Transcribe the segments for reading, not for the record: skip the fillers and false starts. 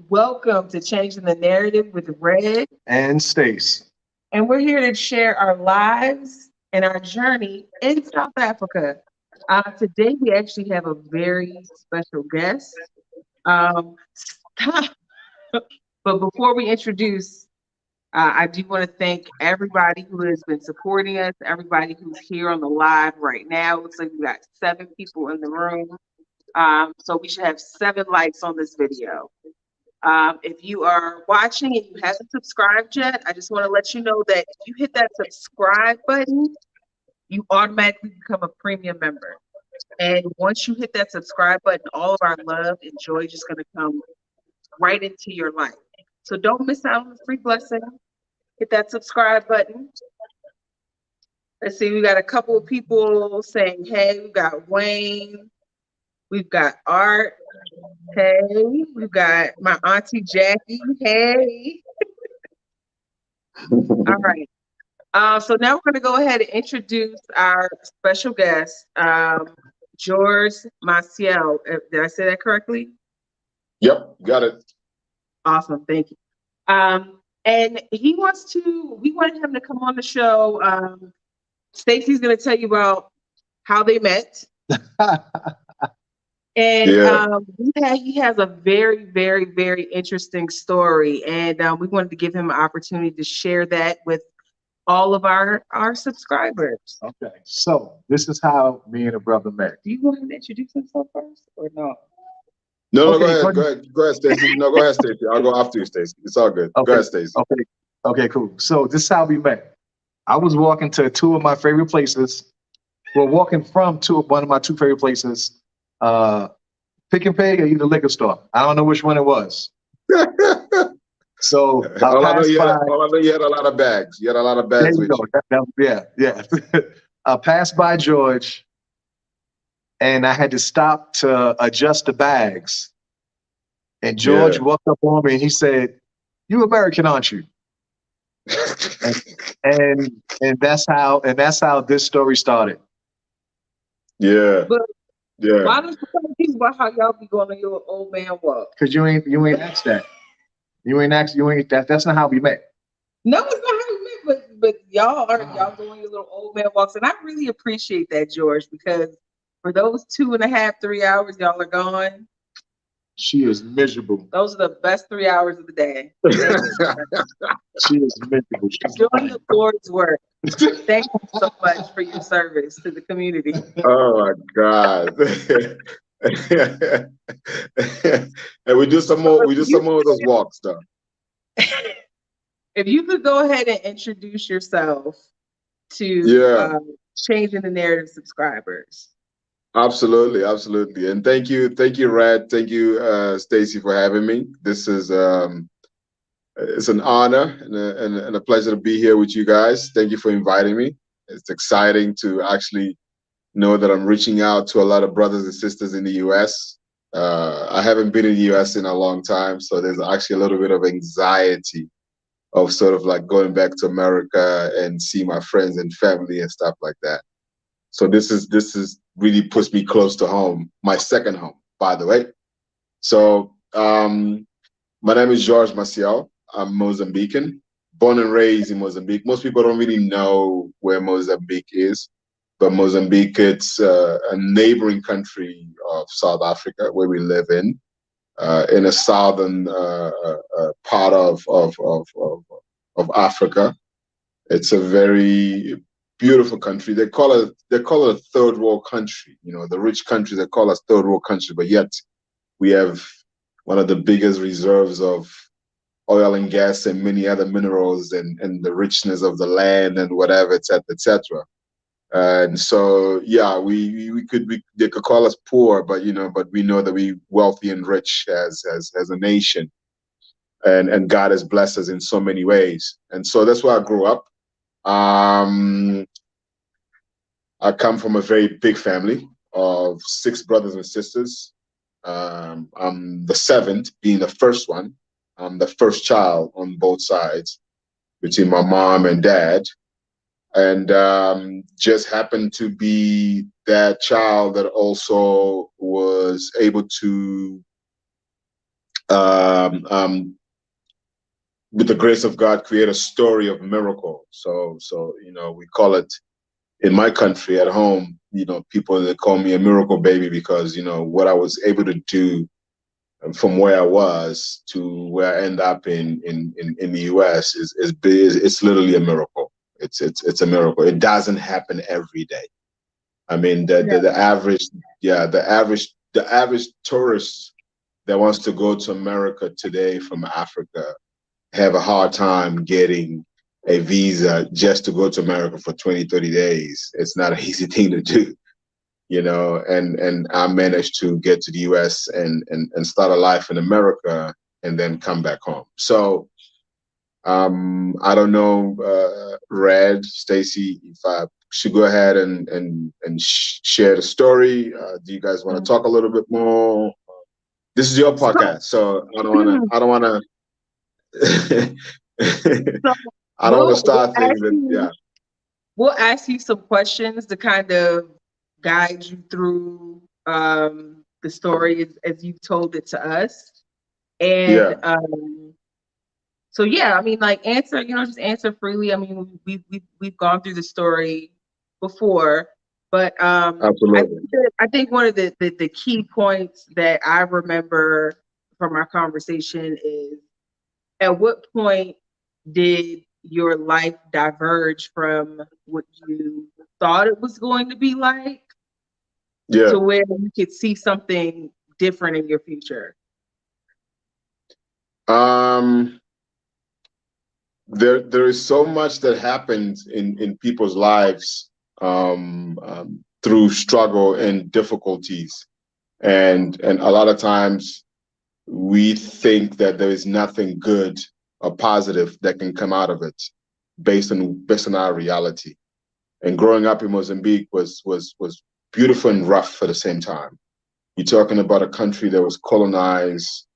Welcome to Changing the Narrative with Red. And Stace. And we're here to share our lives and our journey in South Africa. Today, we actually have a very special guest. Um, but before we introduce, I do want to thank everybody who has been supporting us, everybody who's here on the live right now. Looks like we got 7 people in the room. So we should have 7 likes on this video. If you are watching and you haven't subscribed yet, I just want to let you know that if you hit that subscribe button, you automatically become a premium member. And once you hit that subscribe button, all of our love and joy is just going to come right into your life. So don't miss out on the free blessing. Hit that subscribe button. Let's see, we got a couple of people saying, hey, we got Wayne, we've got Art, hey, we've got my auntie Jackie, hey. All right. So now we're going to go ahead and introduce our special guest, George Maciel. Did I say that correctly? Yep, got it. Awesome, thank you. And we wanted him to come on the show. Stacey's going to tell you about how they met. And Yeah. he has a very, very, very interesting story. And we wanted to give him an opportunity to share that with all of our subscribers. Okay. So this is how me and a brother met. Do you want him to introduce himself first or no? No, Okay, go ahead, Stacey. No, go ahead, Stacey. I'll go after you, Stacey. It's all good. Okay. Go ahead, Stacey. Okay. Okay, cool. So this is how we met. I was walking to two of my favorite places. Well, walking from one of my two favorite places, Pick and Pay or either liquor store. I don't know which one it was. So all I know you had a lot of bags. You had a lot of there bags you with go. Yeah. I passed by George, and I had to stop to adjust the bags. And George Yeah. walked up on me and he said, "You American, aren't you?" And that's how this story started. Yeah. But Yeah. why don't you tell people about how y'all be going on your old man walk? Because you ain't asked that. That's not how we met. No, it's not how we met, but y'all go on your little old man walks, and I really appreciate that, George, because for those 2.5, 3 hours y'all are gone, She is miserable. those are the best 3 hours of the day. Thank you. She is miserable. She's Doing the Lord's work. Thank you so much for your service to the community. Oh my God. And we do some more. We do some more of those walks, though. If you could go ahead and introduce yourself to Yeah. Changing the Narrative subscribers. Absolutely, absolutely. And thank you, Red. Thank you, Stacey, for having me. This is it's an honor and a pleasure to be here with you guys. Thank you for inviting me. It's exciting to actually know that I'm reaching out to a lot of brothers and sisters in the US. I haven't been in the US in a long time, so there's actually a little bit of anxiety of sort of like going back to America and see my friends and family and stuff like that. So this is really puts me close to home, my second home, by the way. So my name is Jorge Maciel. I'm Mozambican, born and raised in Mozambique. Most people don't really know where Mozambique is, but Mozambique, it's a neighboring country of South Africa where we live in a southern part of Africa. It's a very beautiful country. They call it a third world country. You know, the rich countries, they call us third world country, but yet we have one of the biggest reserves of oil and gas and many other minerals and the richness of the land and whatever, et cetera, et cetera. And so, yeah, they could call us poor, but but we know that we wealthy and rich as a nation, and God has blessed us in so many ways. And so that's where I grew up. I come from a very big family of 6 brothers and sisters. I'm the seventh, being the first one. I'm the first child on both sides between my mom and dad. And just happened to be that child that also was able to um, um, with the grace of God, create a story of miracle. So we call it in my country at home. People that call me a miracle baby because what I was able to do from where I was to where I end up in the U.S. is big. It's literally a miracle. It's a miracle. It doesn't happen every day. I mean, Yeah. the average, yeah, the average tourist that wants to go to America today from Africa have a hard time getting a visa just to go to America for 20, 30 days. It's not an easy thing to do, and I managed to get to the US and start a life in America and then come back home. So I don't know, Red, Stacy, if I should go ahead and share the story. Do you guys want to talk a little bit more? This is your podcast, so I don't wanna So I don't want to start things that, yeah. we'll ask you some questions to kind of guide you through the story as you've told it to us. And Yeah, so yeah, I mean, like answer, just answer freely. I mean, we've gone through the story before, but absolutely. I think one of the key points that I remember from our conversation is, at what point did your life diverge from what you thought it was going to be like Yeah. to where you could see something different in your future? Um, there is so much that happens in people's lives through struggle and difficulties, and a lot of times we think that there is nothing good or positive that can come out of it based on our reality. And growing up in Mozambique was beautiful and rough for the same time. You're talking about a country that was colonized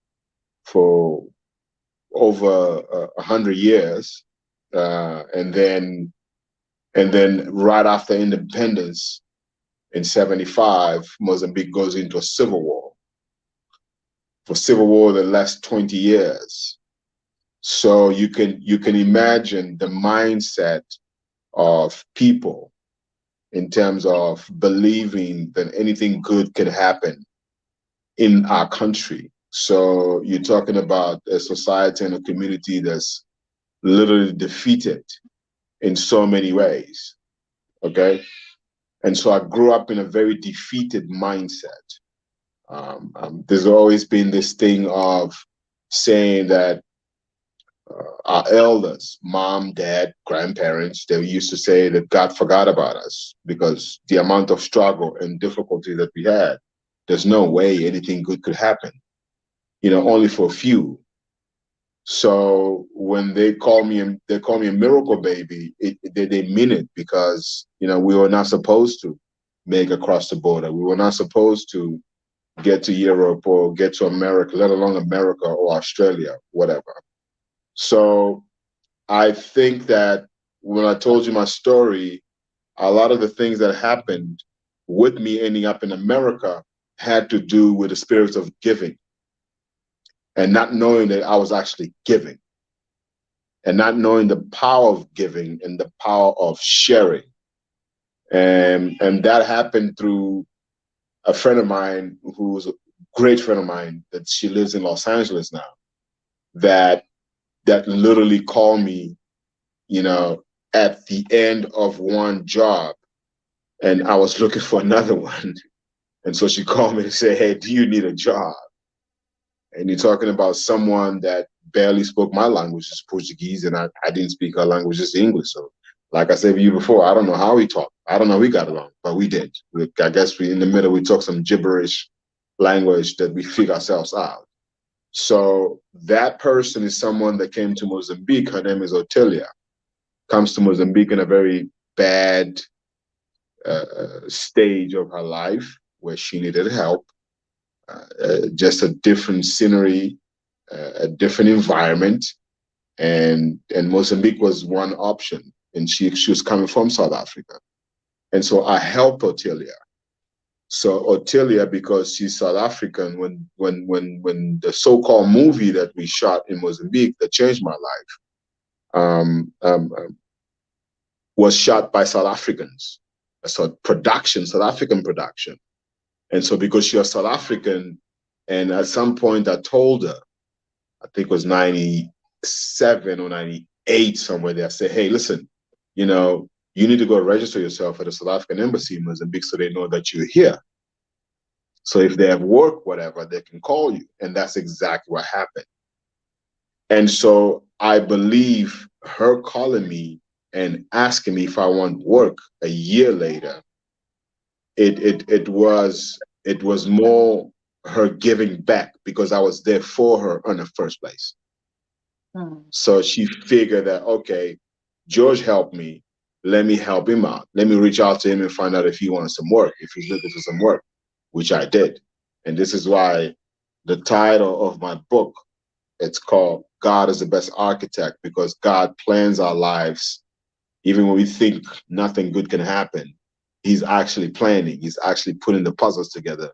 for over 100 years, and then right after independence in '75, Mozambique goes into a civil war. For civil war that lasts 20 years. So you can imagine the mindset of people in terms of believing that anything good can happen in our country. So you're talking about a society and a community that's literally defeated in so many ways. Okay. And so I grew up in a very defeated mindset. There's always been this thing of saying that our elders, mom, dad, grandparents, they used to say that God forgot about us because the amount of struggle and difficulty that we had, there's no way anything good could happen, only for a few. So when they call me a miracle baby, they mean it because, we were not supposed to make across the border. We were not supposed to get to Europe or get to America, let alone America or Australia, whatever. So I think that when I told you my story, a lot of the things that happened with me ending up in America had to do with the spirit of giving and not knowing that I was actually giving and not knowing the power of giving and the power of sharing. And that happened through a friend of mine who's a great friend of mine that she lives in Los Angeles now, that literally called me, at the end of one job, and I was looking for another one. And so she called me and said, "Hey, do you need a job?" And you're talking about someone that barely spoke my language, is Portuguese, and I didn't speak her language, just English. So, like I said to you before, I don't know how we talked. I don't know how we got along, but we did. I guess in the middle, we talked some gibberish language that we figure ourselves out. So that person is someone that came to Mozambique. Her name is Otelia. Comes to Mozambique in a very bad stage of her life where she needed help, just a different scenery, a different environment, and Mozambique was one option, and she was coming from South Africa, and so I helped Otelia. So Ottilia, because she's South African, when the so-called movie that we shot in Mozambique that changed my life, was shot by South Africans, a sort of production, South African production. And so because she was South African, and at some point I told her, I think it was 97 or 98, somewhere there, I said, hey, listen, you know, you need to go register yourself at the South African embassy in Mozambique so they know that you're here. So if they have work, whatever, they can call you. And that's exactly what happened. And so I believe her calling me and asking me if I want work a year later, it was more her giving back because I was there for her in the first place. So she figured that, okay, George helped me. Let me help him out. Let me reach out to him and find out if he wants some work, if he's looking for some work, which I did. And this is why the title of my book, it's called God is the Best Architect, because God plans our lives. Even when we think nothing good can happen, he's actually planning. He's actually putting the puzzles together,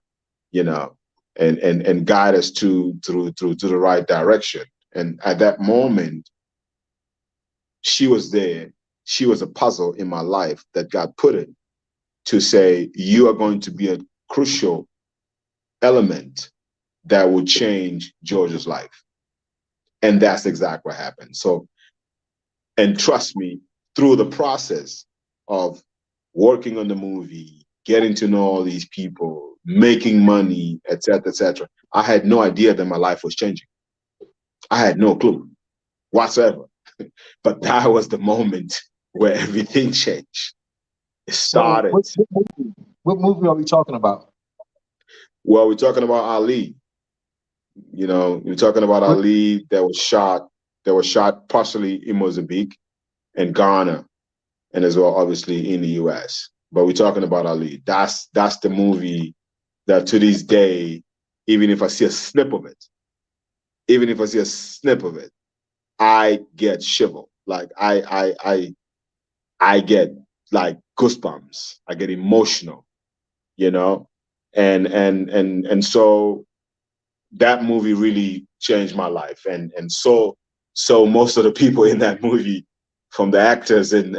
you know, and guide us to the right direction. And at that moment, she was there. She was a puzzle in my life that God put it to say, you are going to be a crucial element that will change George's life. And that's exactly what happened. So, and trust me, through the process of working on the movie, getting to know all these people, making money, etc., I had no idea that my life was changing. I had no clue whatsoever. But that was the moment where everything changed. It So started. what movie are we talking about? Well, we're talking about Ali. You know, we're talking about What, Ali that was shot partially in Mozambique and Ghana, and as well, obviously, in the US. But we're talking about Ali. That's the movie that to this day, even if I see a snip of it, I get shiver. Like I get like goosebumps. I get emotional, you know, and so that movie really changed my life, and so most of the people in that movie, from the actors and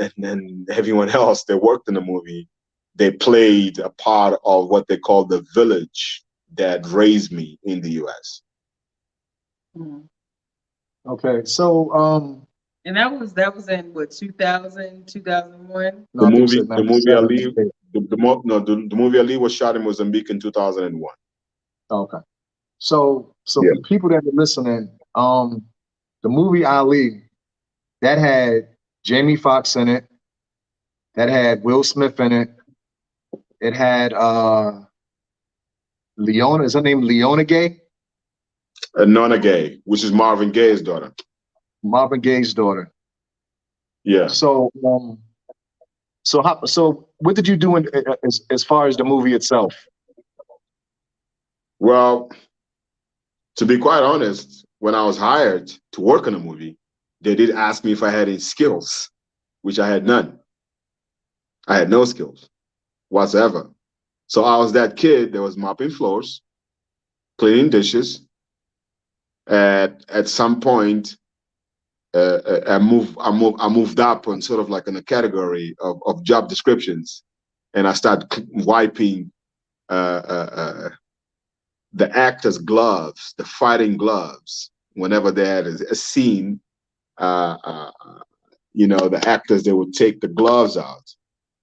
everyone else that worked in the movie, they played a part of what they call the village that raised me in the US. okay, so And that was in what, 2000, 2001? no, I think you said The movie 97. Ali, the movie Ali was shot in Mozambique in 2001. Okay. So Yeah. for people that are listening, the movie Ali, that had Jamie Foxx in it, that had Will Smith in it, it had Leona, is her name Leona Gay? Nona Gay, which is Marvin Gaye's daughter. Marvin Gaye's daughter. Yeah. So what did you do as far as the movie itself? Well, to be quite honest, when I was hired to work on a movie, they did ask me if I had any skills, which I had none. I had no skills whatsoever. So I was that kid that was mopping floors, cleaning dishes. At some point, I moved up on sort of like in a category of job descriptions, and I started wiping the actors' gloves, the fighting gloves, whenever they had a scene. Uh, uh, you know, the actors, they would take the gloves out,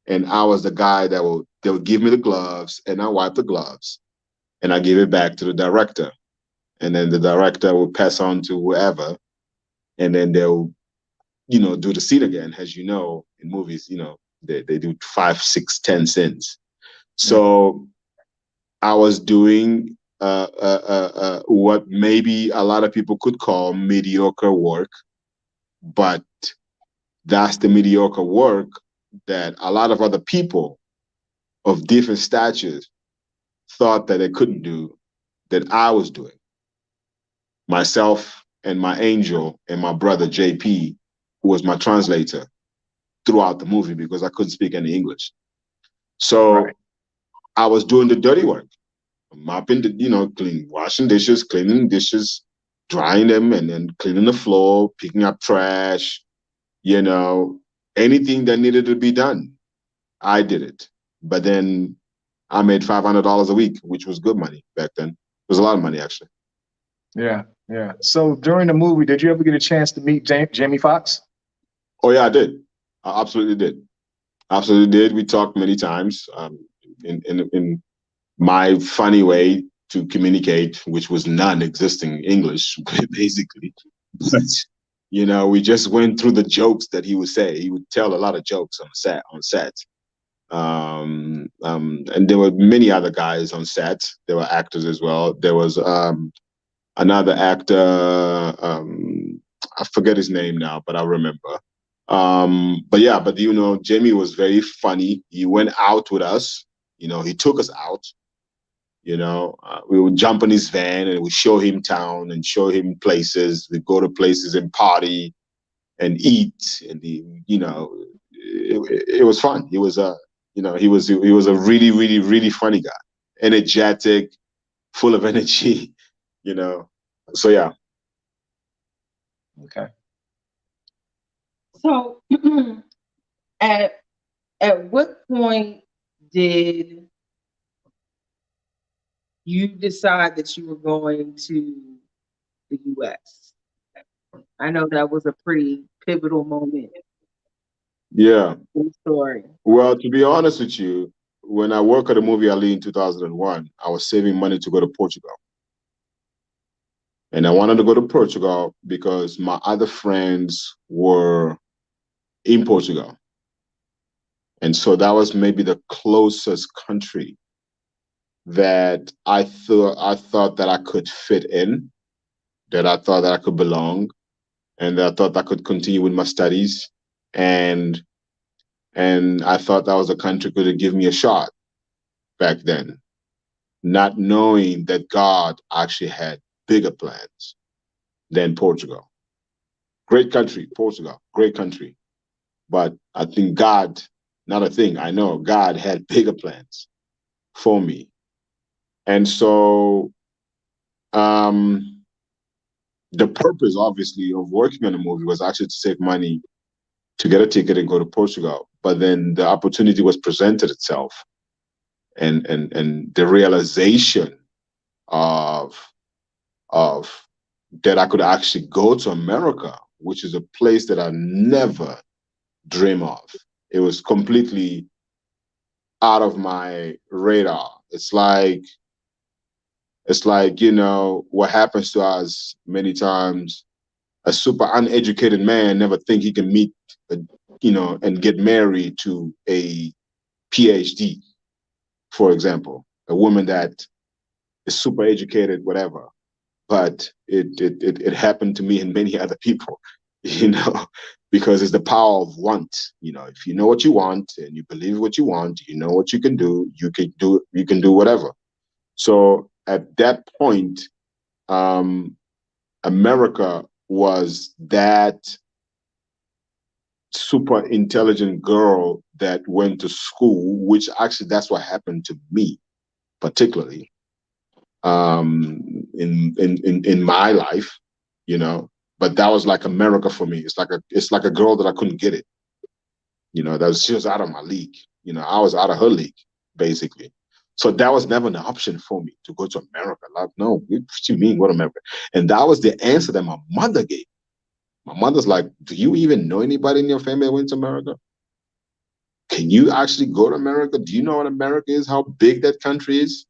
and I was the guy they would give me the gloves, and I wipe the gloves, and I give it back to the director, and then the director will pass on to whoever, and then they'll, you know, do the scene again. As you know, in movies, you know, they do 5, 6, 10 scenes. So I was doing what maybe a lot of people could call mediocre work, but that's the mediocre work that a lot of other people of different statures thought that they couldn't do, that I was doing. Myself and my angel and my brother JP, who was my translator throughout the movie because I couldn't speak any English. So Right. I was doing the dirty work, mopping the, washing dishes, cleaning dishes, drying them, and then cleaning the floor, picking up trash, you know, anything that needed to be done, I did it. But then I made $500 a week, which was good money back then. It was a lot of money, actually. Yeah, yeah. So during the movie, did you ever get a chance to meet Jamie Foxx? Oh yeah, I did. I absolutely did. Absolutely did. We talked many times, in my funny way to communicate, which was non-existing English, basically. But we just went through the jokes that he would say. He would tell a lot of jokes on set. And there were many other guys on set. There were actors as well. There was another actor. I forget his name now, but I remember. But yeah, but Jamie was very funny. He went out with us. He took us out. We would jump in his van and we show him town and show him places. We go to places and party and eat, and it was fun. He was a really, really, really funny guy, energetic, full of energy. You know, so yeah. Okay. So, at what point did you decide that you were going to the U.S.? I know that was a pretty pivotal moment Yeah. in the story. Well, to be honest with you, when I worked at a movie Ali in 2001, I was saving money to go to Portugal. And I wanted to go to Portugal because my other friends were in Portugal. And so that was maybe the closest country that I thought that I could fit in, that I thought that I could belong, and that I thought I could continue with my studies. And I thought that was a country could give me a shot back then, not knowing that God actually had bigger plans than Portugal. Great country, Portugal, great country. But I think God, not a thing, I know God had bigger plans for me. And so um, the purpose, obviously, of working on the movie was actually to save money to get a ticket and go to Portugal. But then the opportunity was presented itself, and the realization of of that I could actually go to America, which is a place that I never dream of. It was completely out of my radar. It's like what happens to us many times. A super uneducated man never think he can meet, a, and get married to a PhD, for example, a woman that is super educated, whatever. But it happened to me and many other people, you know, because it's the power of want. If you know what you want and you believe what you want, you know what you can do. You can do whatever. So at that point, um, America was that super intelligent girl that went to school, which actually that's what happened to me, particularly in my life, you know. But that was like America for me. It's like a girl that I couldn't get it. She was out of my league. I was out of her league, basically. So that was never an option for me to go to America. Like, no, what you mean go to America? And that was the answer that my mother gave. My mother's like, do you even know anybody in your family that went to America? Can you actually go to America? Do you know what America is? How big that country is?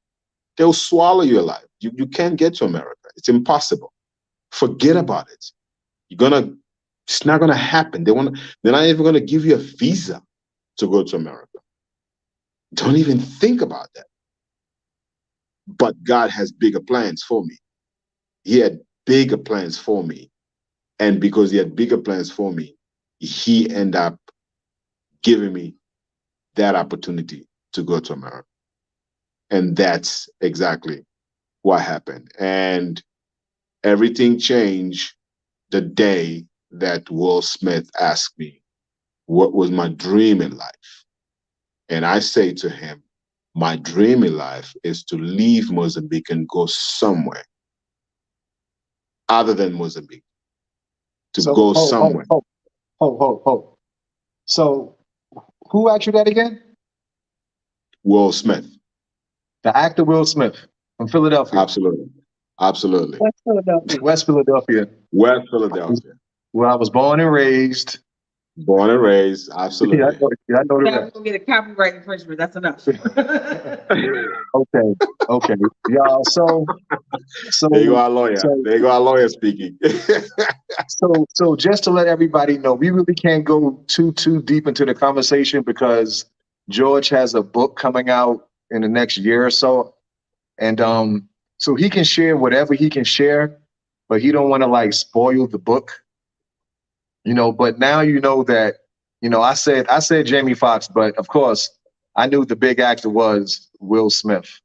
They'll swallow your life. You can't get to America. It's impossible. Forget about it. It's not gonna happen. They're not even gonna give you a visa to go to America. Don't even think about that. But God has bigger plans for me. He had bigger plans for me. And because he had bigger plans for me, he ended up giving me that opportunity to go to America. And that's exactly what happened. And everything changed the day that Will Smith asked me what was my dream in life. And I say to him, My dream in life is to leave Mozambique and go somewhere other than Mozambique, to So, go somewhere. ho. So, who asked you that again? Will Smith. The actor Will Smith from Philadelphia, Absolutely. Absolutely. West Philadelphia. West Philadelphia, West Philadelphia. where I was born and raised. Born and raised. Yeah, Absolutely. I know the Now we're rest. gonna get a copyright infringement. That's enough. Okay, okay, y'all. So, There you go, so, our lawyer. so, There you go, our lawyer speaking. so, just to let everybody know, we really can't go too deep into the conversation because George has a book coming out in the next year or so, and so he can share whatever he can share, but he don't want to like spoil the book, you know. But now you know that, you know, I said Jamie Foxx, but of course I knew the big actor was Will Smith,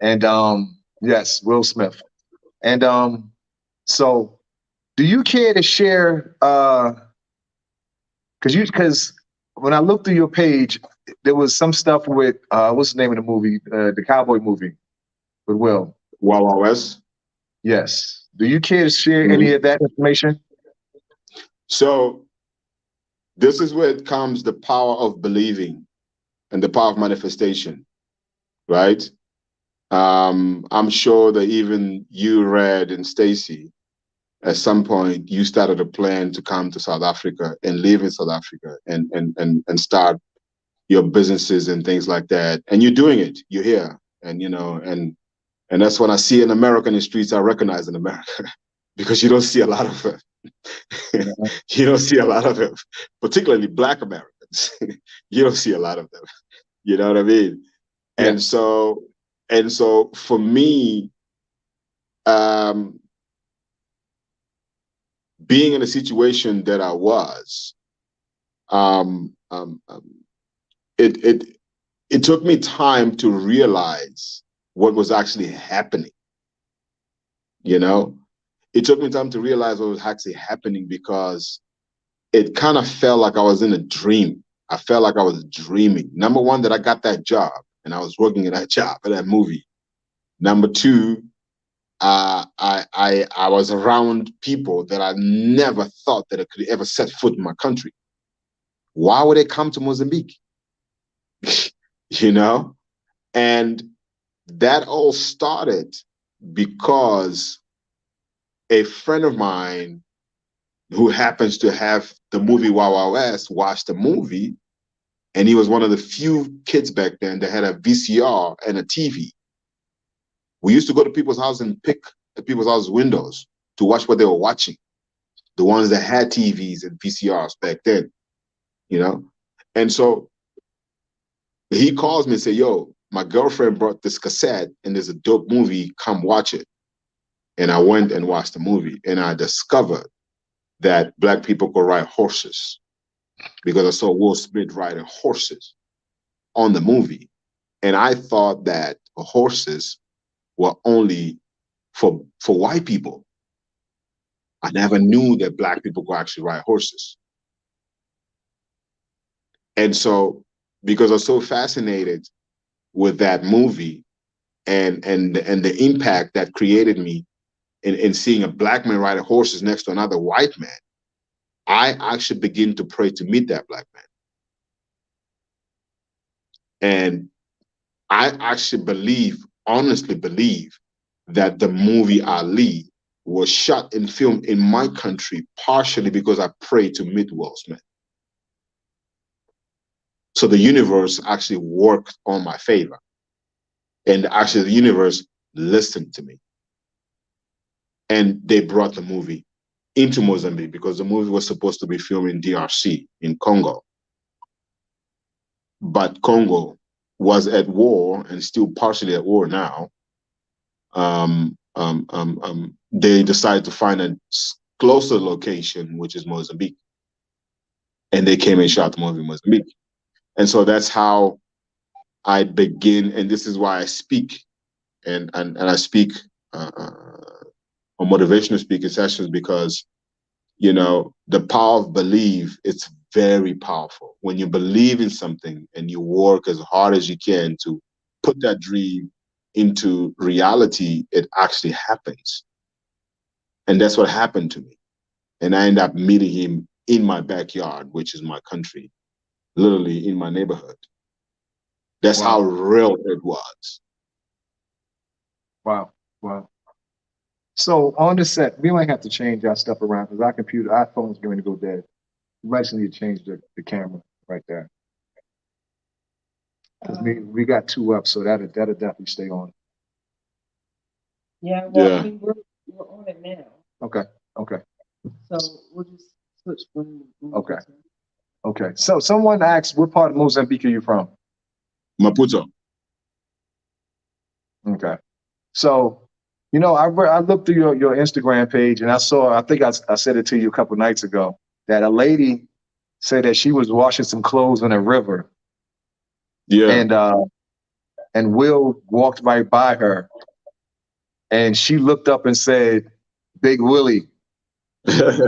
and yes, Will Smith, and so do you care to share? Because when I looked through your page, there was some stuff with what's the name of the movie, the cowboy movie with Will. Wawa West. Yes. Do you care to share any Mhm. of that information? So this is where it comes the power of believing and the power of manifestation, right? I'm sure that even you, Red, and Stacy, at some point you started a plan to come to South Africa and live in South Africa and start your businesses and things like that. And you're doing it. You're here. And you know, and that's when I see an American in the streets, I recognize an American because you don't see a lot of it. Yeah. You don't see a lot of them, particularly Black Americans. You don't see a lot of them. You know what I mean? And Yes. so, and so for me, um, being in a situation that I was, um, um, um, it it it took me time to realize what was actually happening. You know, it took me time to realize what was actually happening because it kind of felt like I was in a dream. I felt like I was dreaming. Number one, that I got that job and I was working at that job, at that movie. Number two, I was around people that I never thought that I could ever set foot in my country. Why would they come to Mozambique? You know? And that all started because a friend of mine who happens to have the movie Wawa West watched the movie, and he was one of the few kids back then that had a VCR and a TV. We used to go to people's house and pick at people's house windows to watch what they were watching. The ones that had TVs and VCRs back then, you know. And so he calls me and say, "Yo, my girlfriend brought this cassette, and there's a dope movie. Come watch it." And I went and watched the movie, and I discovered that Black people could ride horses because I saw Will Smith riding horses on the movie. And I thought that horses were only for white people. I never knew that Black people could actually ride horses. And so, because I was so fascinated with that movie and the impact that created me in seeing a Black man riding horses next to another white man, I actually begin to pray to meet that Black man. And I actually believe, honestly believe, that the movie Ali was shot and filmed in my country partially because I prayed to meet Will Smith. So the universe actually worked on my favor. And actually the universe listened to me. And they brought the movie into Mozambique because the movie was supposed to be filmed in DRC, in Congo. But Congo was at war and still partially at war now. They decided to find a closer location, which is Mozambique. And they came and shot the movie in Mozambique. And so that's how I begin. And this is why I speak. And I speak on motivational speaking sessions because, you know, the power of belief, it's very powerful. When you believe in something and you work as hard as you can to put that dream into reality, it actually happens. And that's what happened to me. And I end up meeting him in my backyard, which is my country, literally in my neighborhood. That's how real it was. Wow. Wow. So on the set, we might have to change our stuff around because our phone's going to go dead. We might just need to change the camera right there. Because we got two up, so that'll definitely stay on. Yeah, well, I mean, we're on it now. Okay. Okay. So we'll just switch when Okay. Okay. So someone asked, what part of Mozambique are you from? Maputo. Okay. So, you know, I looked through your Instagram page and I saw, I think I said it to you a couple nights ago, that a lady said that she was washing some clothes in a river. Yeah. And Will walked right by her and she looked up and said, Big Willie. Yeah.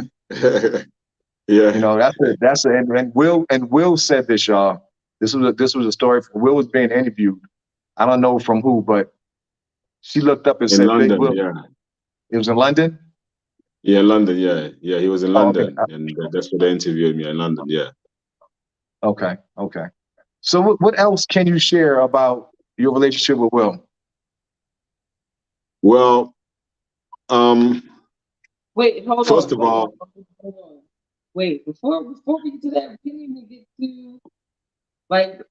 You know, and Will said this, y'all. This was a story. Will was being interviewed. I don't know from who, but she looked up and In said, London, Big Will. yeah. It was in London? Yeah, London, yeah. Yeah, he was in London. Okay. And that's where they interviewed me in London, yeah. Okay, okay. So what else can you share about your relationship with Will? Well, wait, hold first on. of all, Hold on. Wait, before we get to that, we didn't even get to, like,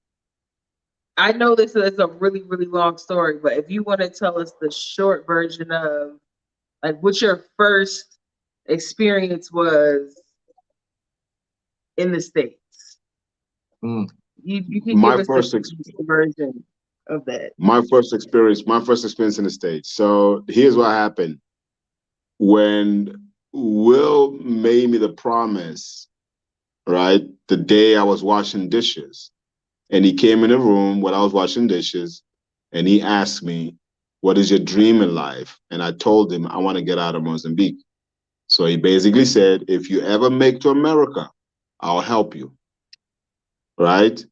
I know this is a really, really long story, but if you want to tell us the short version of, like, what your first experience was in the States. You can give us the version of that. My first experience in the States. So here's what happened. When Will made me the promise, right, the day I was washing dishes, and he came in the room when I was washing dishes, and he asked me, what is your dream in life? And I told him, I want to get out of Mozambique. So he basically said, if you ever make to America, I'll help you. Right?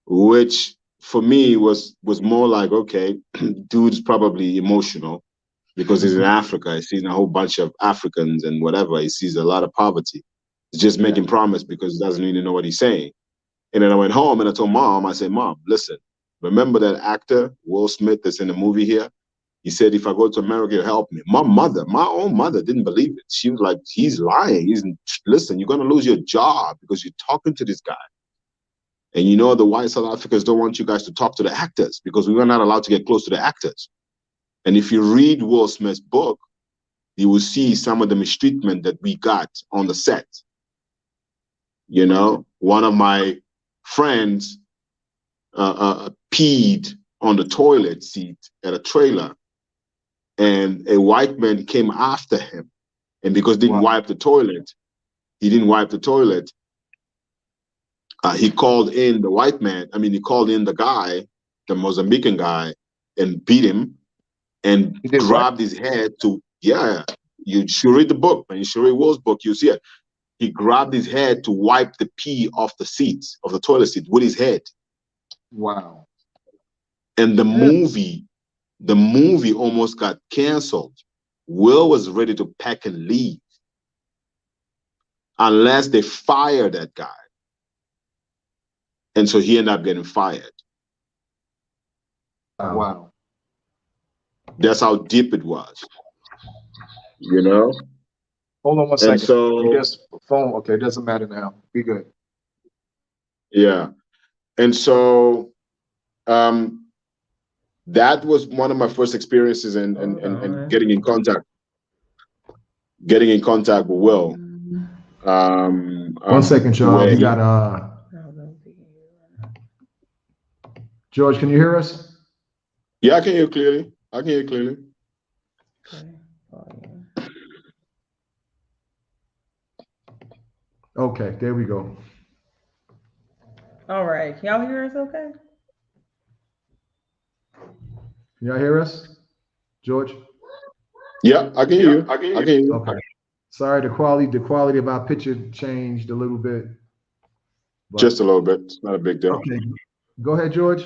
Which for me was more like, okay, dude's probably emotional because he's in Africa. He's seen a whole bunch of Africans and whatever. He sees a lot of poverty. He's just making promise because he doesn't really know what he's saying. And then I went home and I told Mom, I said, Mom, listen, remember that actor, Will Smith, that's in the movie here? He said, if I go to America, he'll help me. My own mother didn't believe it. She was like, he's lying. Listen, you're going to lose your job because you're talking to this guy. And you know, the white South Africans don't want you guys to talk to the actors because we were not allowed to get close to the actors. And if you read Will Smith's book, you will see some of the mistreatment that we got on the set. You know, one of my friends peed on the toilet seat at a trailer, and a white man came after him. And because he didn't wipe the toilet, he called in the white man. I mean, he called in the guy, the Mozambican guy, and beat him and grabbed his head to, you should read the book, and you should read Will's book, you see it. He grabbed his head to wipe the pee off the seats, of the toilet seat, with his head. Wow. And the movie almost got canceled. Will was ready to pack and leave unless they fired that guy. And so he ended up getting fired. Wow. That's how deep it was. You know? Hold on one second. So, just phone. Okay, it doesn't matter now. Be good. Yeah. And so that was one of my first experiences in getting in contact with Will. 1 second, y'all. We got George, can you hear us? Yeah, I can hear you clearly. Okay, there we go. All right. Can y'all hear us okay? Can y'all hear us? George? Yeah, I can hear you. Okay. Sorry, the quality of our picture changed a little bit. Just a little bit. It's not a big deal. Okay. Go ahead, George.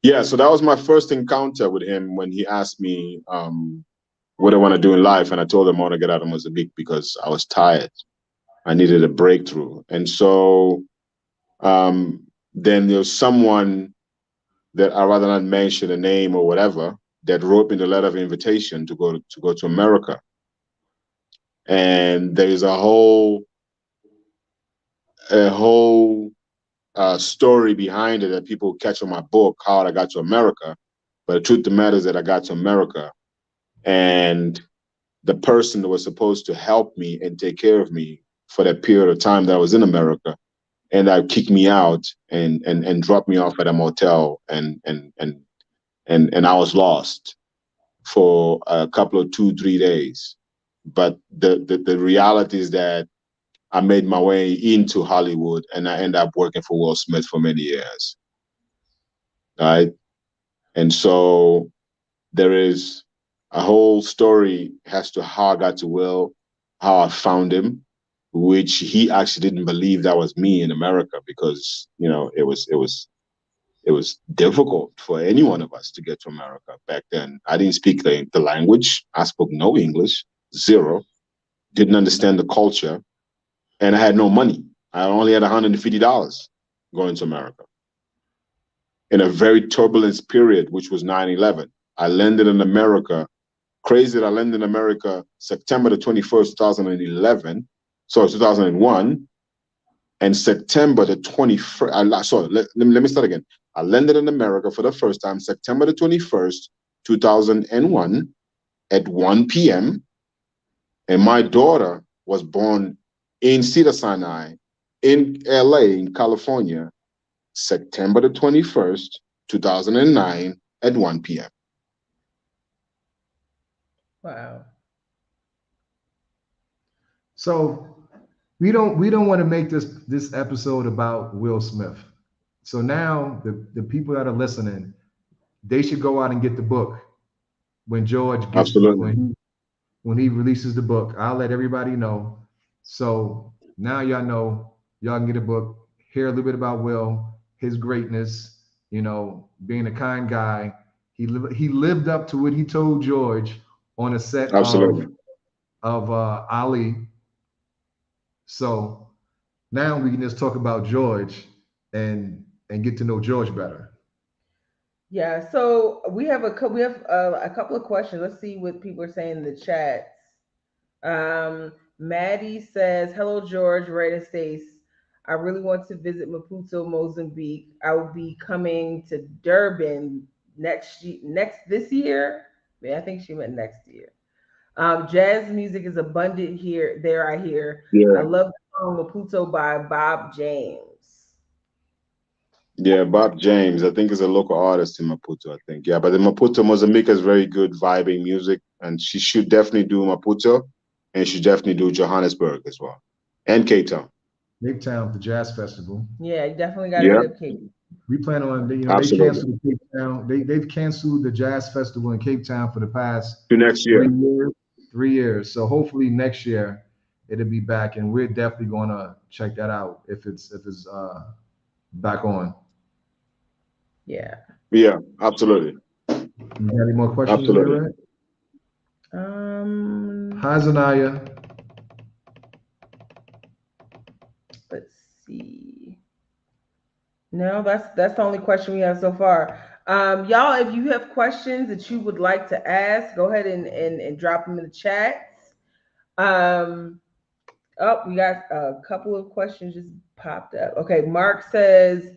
Yeah, so that was my first encounter with him when he asked me what I want to do in life, and I told him I want to get out of Mozambique because I was tired. I needed a breakthrough, and so then there was someone that I rather not mention a name or whatever that wrote me the letter of invitation to go to America, and there's a whole story behind it that people catch on my book, how I got to America. But the truth of the matter is that I got to America, and the person that was supposed to help me and take care of me for that period of time that I was in America, and that kicked me out and dropped me off at a motel, and I was lost for a couple of 2-3 days. But the reality is that I made my way into Hollywood, and I ended up working for Will Smith for many years. Right. And so there is a whole story as to how I got to Will, how I found him, which he actually didn't believe that was me in America, because it was difficult for any one of us to get to America back then. I didn't speak the language. I spoke no English, zero. Didn't understand the culture, and I had no money. I only had $150 going to America in a very turbulent period, which was 9/11. I landed in America. Crazy that I landed in America September the 21st, 2011. Sorry, 2001. And September the 21st, sorry, let me start again. I landed in America for the first time September the 21st, 2001 at 1 p.m. And my daughter was born in Cedar Sinai in LA, in California, September the 21st, 2009 at 1 p.m. Wow. So we don't want to make this episode about Will Smith. So now the people that are listening, they should go out and get the book when George gets Absolutely. when he releases the book. I'll let everybody know. So now y'all know, y'all can get a book, hear a little bit about Will, his greatness, being a kind guy. He lived up to what he told George on a set Absolutely. of Ali. So now we can just talk about George and get to know George better. Yeah. So we have a couple of questions. Let's see what people are saying in the chats. Maddie says, "Hello, George, Ray and Stace. I really want to visit Maputo, Mozambique. I will be coming to Durban next this year. Yeah, I think she meant next year. Jazz music is abundant here. There, I hear. I Yeah. love the song Maputo by Bob James. Yeah, Bob James, I think is a local artist in Maputo, I think. Yeah, but the Maputo, Mozambique is very good vibing music, and she should definitely do Maputo, and she definitely do Johannesburg as well, and Cape Town. Cape Town, the Jazz Festival. Yeah, you definitely got to Yeah, hit up Kate. We plan on, they absolutely. canceled the Cape Town. They've canceled the Jazz Festival in Cape Town for the past To next year. 3 years. 3 years. So hopefully next year it'll be back, and we're definitely going to check that out if it's back on. Yeah. Yeah, absolutely. You got any more questions there, Absolutely. Ray? Um, Hi, Zanaya. let's see. No, that's the only question we have so far. Y'all, if you have questions that you would like to ask, go ahead and drop them in the chats. Um, oh, we got a couple of questions just popped up. Okay, Mark says,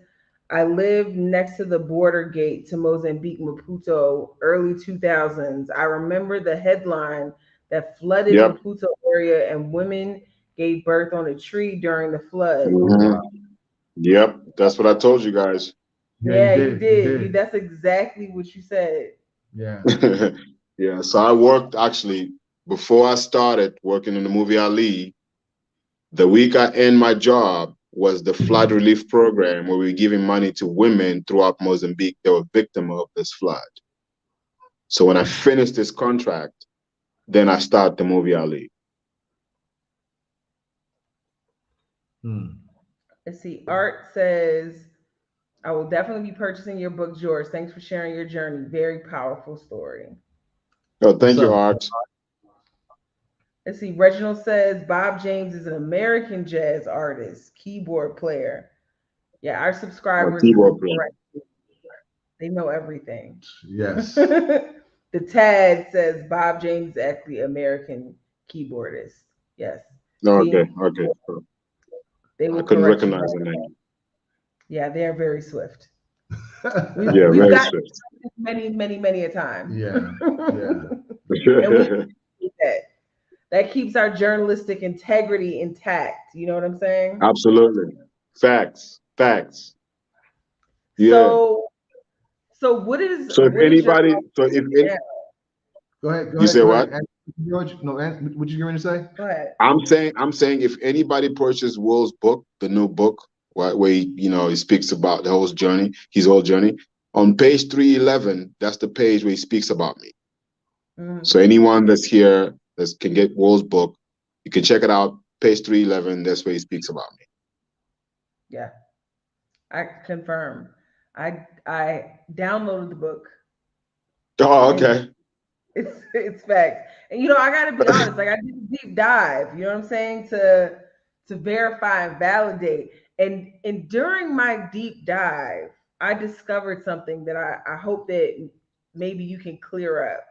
I live next to the border gate to Mozambique, Maputo, early 2000s. I remember the headline that flooded Yep. Maputo area and women gave birth on a tree during the flood. Oh, Mhm. wow. Yep. That's what I told you guys. Yeah, you Yeah, you did. You did. did. That's exactly what you said. Yeah. Yeah. So I worked actually before I started working in the movie Ali. The week I end my job was the flood relief program where we were giving money to women throughout Mozambique that were victim of this flood. So when I finished this contract, then I start the movie Ali. Hmm. Let's see. Art says, I will definitely be purchasing your book, George. Thanks for sharing your journey. Very powerful story. Oh, What's thank you, up? Art. Let's see. Reginald says Bob James is an American jazz artist, keyboard player. Yeah, our My subscribers keyboard will player. correct you. They know everything. Yes. The Tad says Bob James is actually American keyboardist. Yes. Okay, See, okay. they I will couldn't correct you. recognize the name. Yeah, they're very swift. Yeah, We've very got swift. many a time. Yeah. Yeah. And we appreciate that. That keeps our journalistic integrity intact. You know what I'm saying? Absolutely. Facts. Facts. Yeah. So so what is So if what is your anybody, so if it, yeah, Go ahead. Go you ahead. say Go ahead. what? George, no, what you going to say? go ahead. I'm saying if anybody purchased Will's book, the new book, where he speaks about the whole journey, his whole journey, on page 311, that's the page where he speaks about me. Mhm. So anyone that's here that can get Will's book, you can check it out. Page 311, that's where he speaks about me. Yeah, I confirm. I downloaded the book Oh, and okay. it's facts. And I gotta be honest, like I did a deep dive, you know what I'm saying, to verify and validate. And during my deep dive, I discovered something that I hope that maybe you can clear up.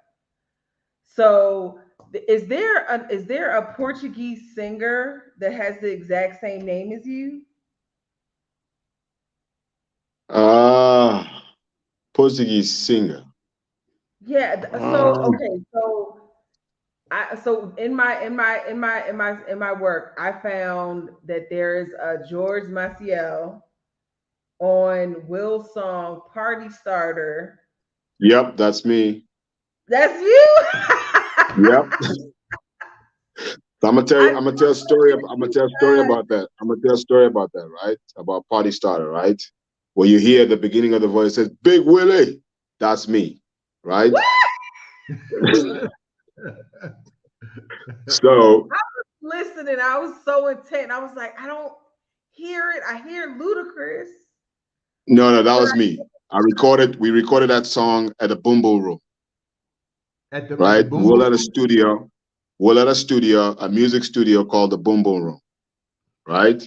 So is there a Portuguese singer that has the exact same name as you? Portuguese singer. Yeah. So Uh, okay. So in my work, I found that there is a George Maciel on Will's song "Party Starter." yep, that's me. That's you. Yep. So I'm gonna tell you, I I'm gonna tell a story. I'm gonna tell a story uh, about that. I'm gonna tell a story about that, right? About Party Starter, right? Where you hear the beginning of the voice says "Big Willie," that's me, right? what? So I was listening. I was so intent. I was like, I don't hear it. I hear Ludacris, no, that but was me. We recorded that song at the Boom Boom Room, At the right? boom boom. We'll at a studio, a music studio called the Boom Boom Room, right?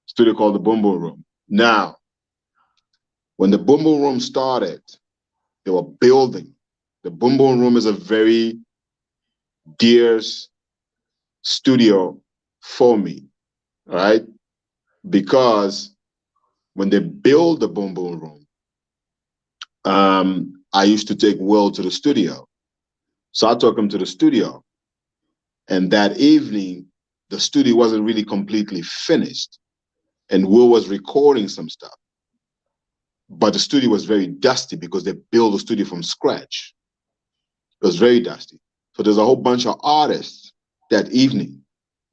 Studio called the Boom Boom Room. Now, when the Boom Boom Room started, they were building. The Boom Boom Room is a very dear studio for me, right? Because when they build the Boom Boom Room, I used to take Will to the studio. So I took him to the studio. And that evening, the studio wasn't really completely finished. And Will was recording some stuff. But the studio was very dusty because they built the studio from scratch. It was very dusty. So there's a whole bunch of artists that evening.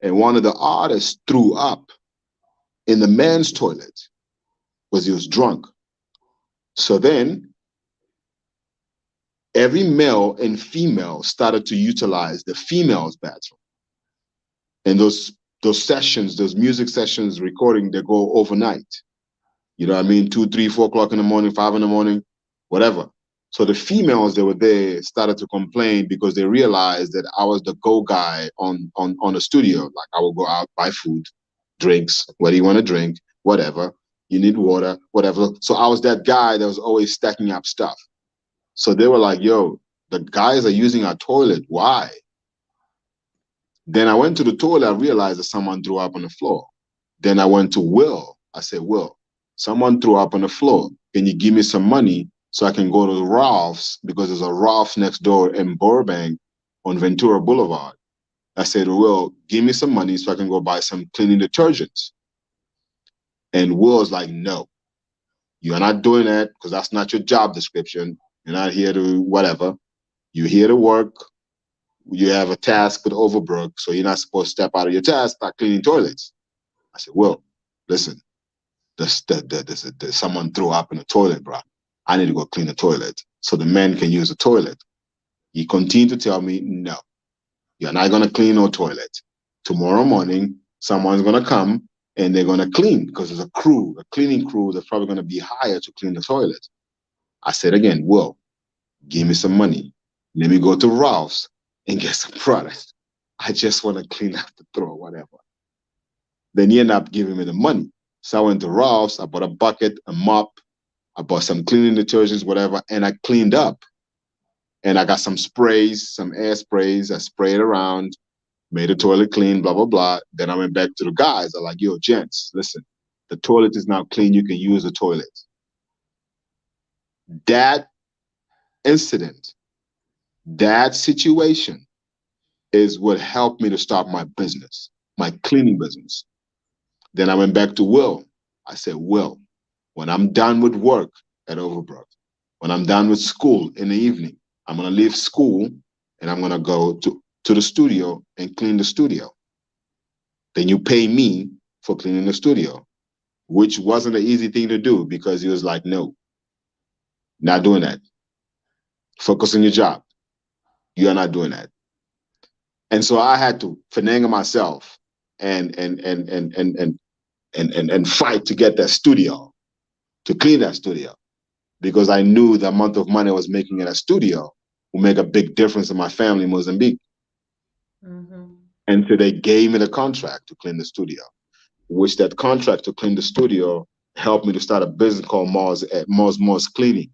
And one of the artists threw up in the men's toilet because he was drunk. So then every male and female started to utilize the female's bathroom. And those sessions, those music sessions, recording, they go overnight. You know what I mean? 2, 3, 4 o'clock in the morning, 5 in the morning, whatever. So the females that were there started to complain because they realized that I was the go guy on the studio. Like I would go out, buy food, drinks, what do you want to drink, whatever. You need water, whatever. So I was that guy that was always stacking up stuff. So they were like, yo, the guys are using our toilet. Why? Then I went to the toilet. I realized that someone threw up on the floor. Then I went to Will. I said, Will, someone threw up on the floor. Can you give me some money so I can go to Ralph's? Because there's a Ralph's next door in Burbank on Ventura Boulevard. I said, Will, give me some money so I can go buy some cleaning detergents. And Will's like, no, you're not doing that because that's not your job description. You're not here to whatever. You're here to work. You have a task with Overbrook, so you're not supposed to step out of your task, start cleaning toilets. I said, Will, listen, there's someone threw up in the toilet, bro. I need to go clean the toilet so the men can use the toilet. He continued to tell me, no, you're not going to clean no toilet. Tomorrow morning, someone's going to come and they're going to clean because there's a cleaning crew that's probably going to be hired to clean the toilet. I said again, Will, give me some money. Let me go to Ralph's and get some products. I just want to clean up the floor, whatever. Then he ended up giving me the money. So I went to Ralph's, I bought a bucket, a mop, I bought some cleaning detergents, whatever, and I cleaned up. And I got some sprays, some air sprays. I sprayed around, made the toilet clean, blah, blah, blah. Then I went back to the guys. I'm like, yo, gents, listen, the toilet is now clean. You can use the toilet. That incident, that situation is what helped me to start my business, my cleaning business. Then I went back to Will. I said, Will, when I'm done with work at Overbrook, when I'm done with school in the evening, I'm going to leave school and I'm going to go to the studio and clean the studio. Then you pay me for cleaning the studio, which wasn't an easy thing to do because he was like, no, not doing that. Focus on your job. You are not doing that. And so I had to finagle myself and fight to get that studio, to clean that studio, because I knew the amount of money I was making in a studio would make a big difference in my family in Mozambique. Mm-hmm. And so they gave me the contract to clean the studio, which that contract to clean the studio helped me to start a business called Mars Cleaning.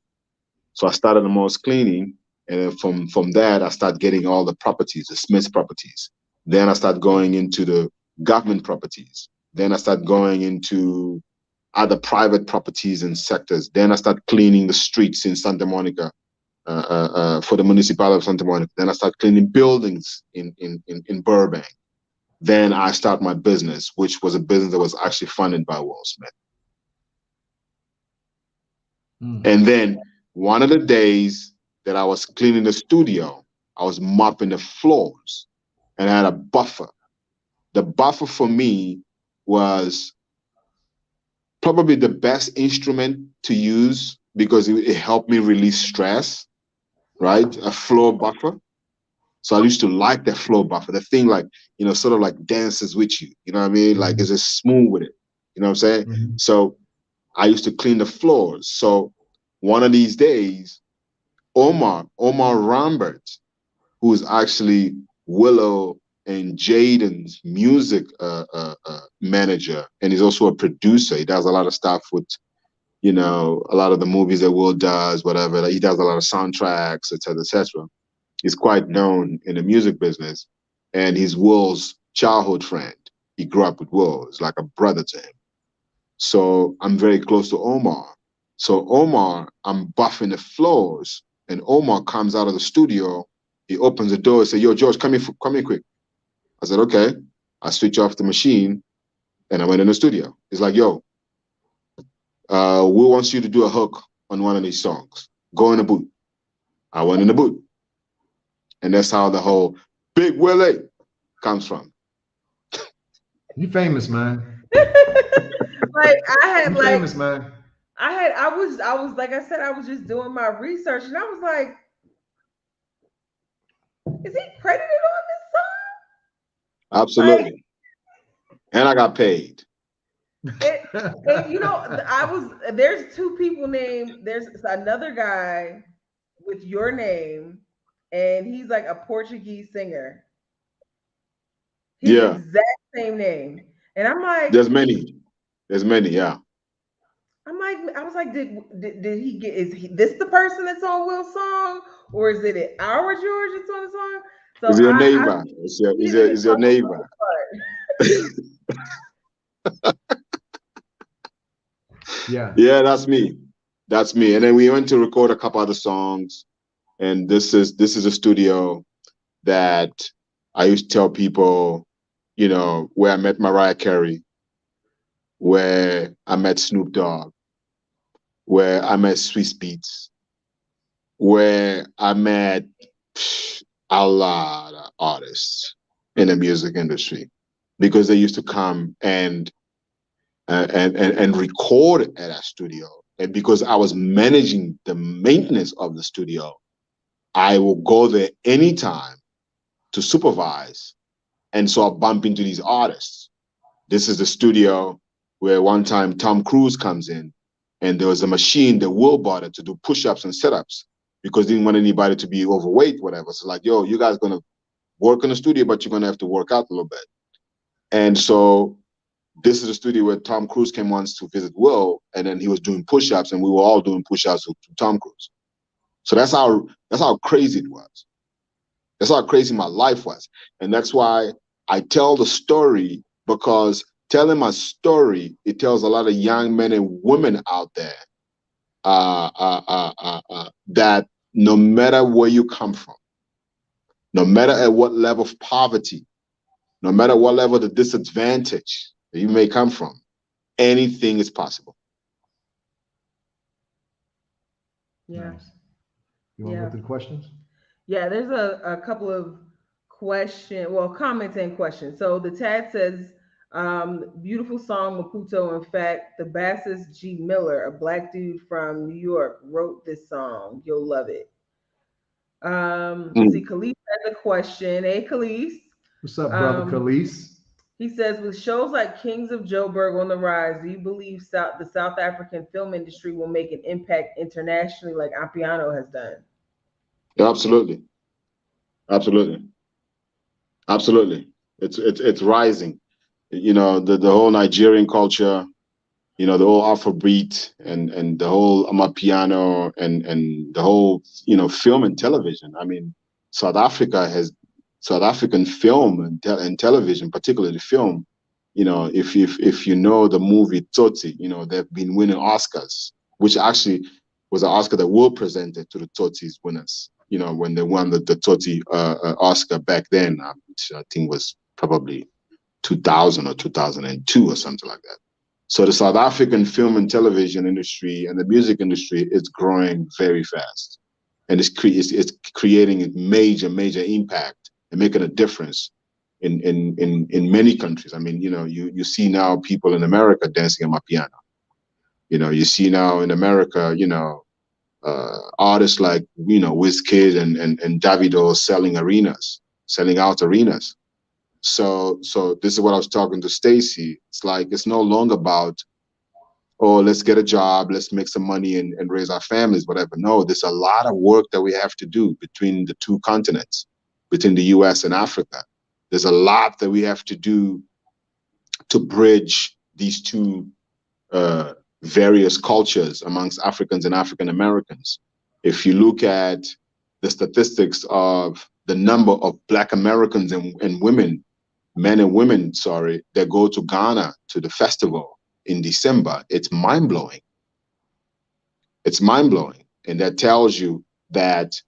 So I started the Mars Cleaning, and then from that, I started getting all the properties, the Smith's properties. Then I started going into the government properties. Then I started going into other private properties and sectors. Then I started cleaning the streets in Santa Monica for the municipality of Santa Monica. Then I started cleaning buildings in Burbank. Then I started my business, which was a business that was actually funded by Will Smith. And then one of the days that I was cleaning the studio, I was mopping the floors and I had a buffer. The buffer for me was probably the best instrument to use because it helped me release stress, right? A floor buffer. So I used to like that floor buffer, the thing like, you know, sort of like dances with you, you know what I mean? Like it's just smooth with it, you know what I'm saying? Mm-hmm. So I used to clean the floors. So one of these days, Omar Rambert, who is actually Willow and Jaden's music manager, and he's also a producer. He does a lot of stuff with, you know, a lot of the movies that Will does, whatever. He does a lot of soundtracks, et cetera, et cetera. He's quite known in the music business, and he's Will's childhood friend. He grew up with Will. It's like a brother to him. So I'm very close to Omar. So Omar, I'm buffing the floors, and Omar comes out of the studio. He opens the door and says, yo, George, come here quick. I said, okay. I switch off the machine, and I went in the studio. He's like, yo, Will wants you to do a hook on one of these songs. Go in the booth. I went in the booth. And that's how the whole Big Willie comes from. You famous, man. Like I had, you famous, man. I was like I said, I was just doing my research, and I was like, is he credited on this song? Absolutely. Like, and I got paid. And you know, there's two people named, there's another guy with your name, and he's like a Portuguese singer. His exact same name. And I'm like, there's many, yeah. I'm like, I was like, did he get, this the person that's on Will's song, or is it our George that's on the song? So it's your neighbor. It's your neighbor. Yeah, that's me. And then we went to record a couple other songs, and this is a studio that I used to tell people, you know, where I met Mariah Carey, where I met Snoop Dogg, where I met Swiss Beats, where I met a lot of artists in the music industry, because they used to come and record at our studio. And because I was managing the maintenance of the studio, I will go there anytime to supervise. And so I bump into these artists This is the studio where one time Tom Cruise comes in, and there was a machine that Will bought it to do push-ups and sit-ups because he didn't want anybody to be overweight, whatever. So like, yo, you guys gonna work in the studio, but you're gonna have to work out a little bit. And so this is the studio where Tom Cruise came once to visit Will, and then he was doing push-ups, and we were all doing push-ups to Tom Cruise. So that's how crazy it was. That's how crazy my life was. And that's why I tell the story, because telling my story, it tells a lot of young men and women out there that no matter where you come from, no matter at what level of poverty, no matter what level of disadvantage that you may come from, anything is possible. Yeah. Nice. You want to go through the questions? Yeah, there's a couple of comments and questions. So the Tad says, beautiful song, Maputo. In fact, the bassist G. Miller, a black dude from New York, wrote this song. You'll love it. Let's see, Khalees has a question. Hey, Khalees. What's up, brother Khalees? He says, with shows like Kings of Joburg on the rise, do you believe the South African film industry will make an impact internationally like Ampiano has done? Yeah, absolutely. Absolutely. Absolutely. It's rising. You know, the whole Nigerian culture, you know, the whole Afrobeat and the whole Amapiano and the whole, you know, film and television. I mean, South African film and television, particularly film, you know, if you know the movie Tsotsi, you know, they've been winning Oscars, which actually was an Oscar that Will presented to the Tsotsi's winners, you know, when they won the Tsotsi Oscar back then, which I think was probably 2000 or 2002 or something like that. So the South African film and television industry and the music industry is growing very fast, and it's creating a major impact and making a difference in many countries. I mean, you know, you see now people in America dancing on my piano. You know, you see now in America, you know, artists like, you know, Wizkid and Davido selling out arenas. So this is what I was talking to Stacy. It's like, it's no longer about, oh, let's get a job, let's make some money and raise our families, whatever. No, there's a lot of work that we have to do between the two continents, between the US and Africa. There's a lot that we have to do to bridge these two various cultures amongst Africans and African Americans. If you look at the statistics of the number of Black Americans and women, men and women, sorry, that go to Ghana to the festival in December, it's mind-blowing. It's mind-blowing. And that tells you that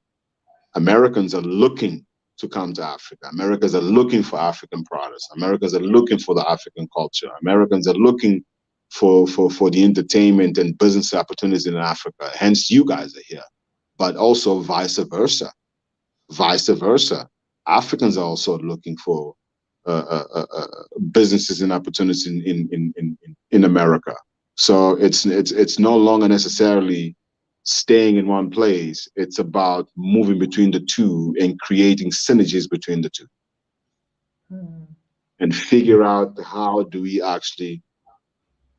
Americans are looking to come to Africa. Americans are looking for African products. Americans are looking for the African culture. Americans are looking for the entertainment and business opportunities in Africa. Hence, you guys are here. But also vice versa. Vice versa. Africans are also looking for businesses and opportunities in America. So it's no longer necessarily staying in one place. It's about moving between the two and creating synergies between the two. And figure out how do we actually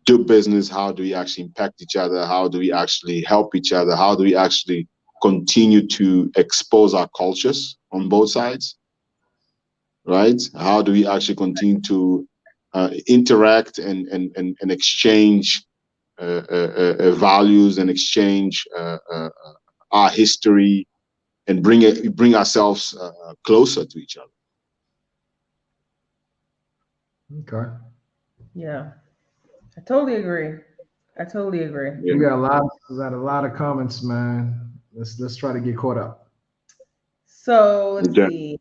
do business, how do we actually impact each other, how do we actually help each other, how do we actually continue to expose our cultures on both sides, right? How do we actually continue to interact and exchange values and exchange our history and bring ourselves closer to each other. Okay. Yeah, I totally agree. Yeah. We got a lot of comments, man. Let's try to get caught up. So let's see.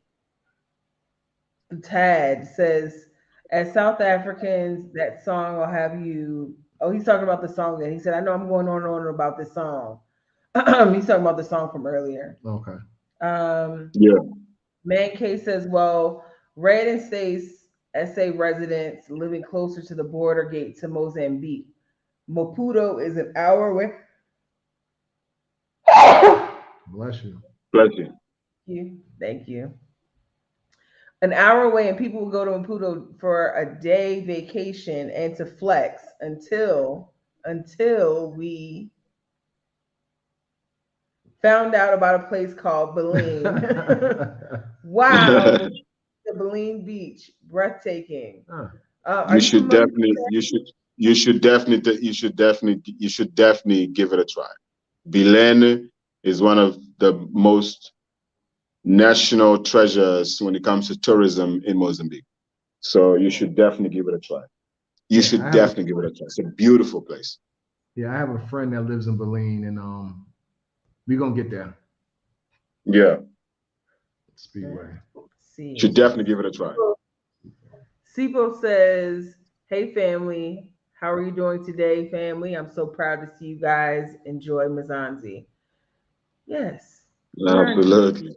Tad says, as South Africans, that song will have you. Oh, he's talking about the song that he said. I know I'm going on and on about this song. He's talking about the song from earlier. Okay. Yeah. Man K says, well, Red and Stace, SA residents living closer to the border gate to Mozambique. Maputo is an hour away. Bless you. Bless you. Thank you. an hour away, and people will go to Maputo for a day vacation and to flex until we found out about a place called Belém. Wow, the Belém Beach, breathtaking. Huh. Are You you should familiar? definitely, you should definitely give it a try. Bilene is one of the most national treasures when it comes to tourism in Mozambique. So you should definitely give it a try. You Yeah, should definitely give it a try. It's a beautiful place. I have a friend that lives in Berlin, and we're gonna get there. Yeah, Speedway. See. should definitely give it a try. Sipo says, "Hey family, how are you doing today, family? I'm so proud to see you guys enjoy Mizanzi." Yes, we're Absolutely.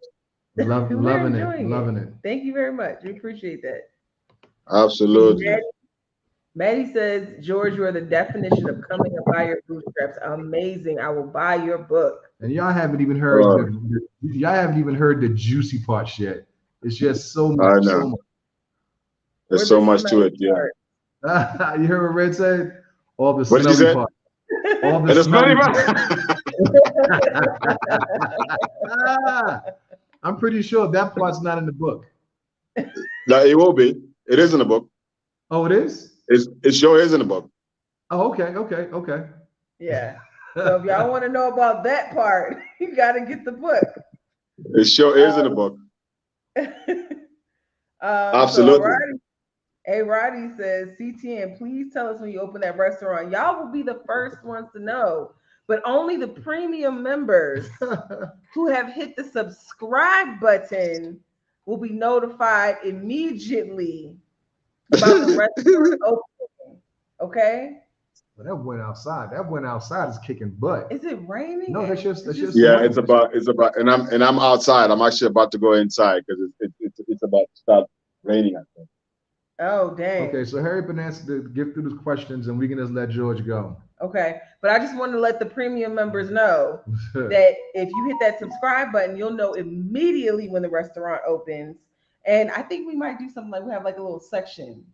we're Loving it, enjoying loving it. it. Thank you very much. We appreciate that. Absolutely. Maddie says, "George, you are the definition of coming up by your bootstraps. Amazing. I will buy your book." And y'all haven't even heard Uh, the juicy parts yet. It's just so I much, so know. much. There's Where's so the much to smelly it. Yeah. part? You heard what Red said? All the What did you smelly say? parts. All the And it's smelly funny. parts. I'm pretty sure that part's not in the book. No, it will be. It is in the book. Oh, it is? It sure is in the book. Oh, okay. Yeah. So if y'all want to know about that part, you got to get the book. It sure is in the book. Absolutely. So Roddy says, "CTN, please tell us when you open that restaurant. Y'all will be the first ones to know, but only the premium members who have hit the subscribe button will be notified immediately about the restaurant opening. Okay? Well, that went outside. That went outside is kicking butt. Is it raining? No, that's just Yeah, it's about, and I'm outside. I'm actually about to go inside because it's about to start raining, I think. Oh, dang. Okay, so Harry been asked to get through the questions, and we can just let George go. Okay, but I just want to let the premium members know that if you hit that subscribe button, you'll know immediately when the restaurant opens. And I think we might do something like we have like a little section,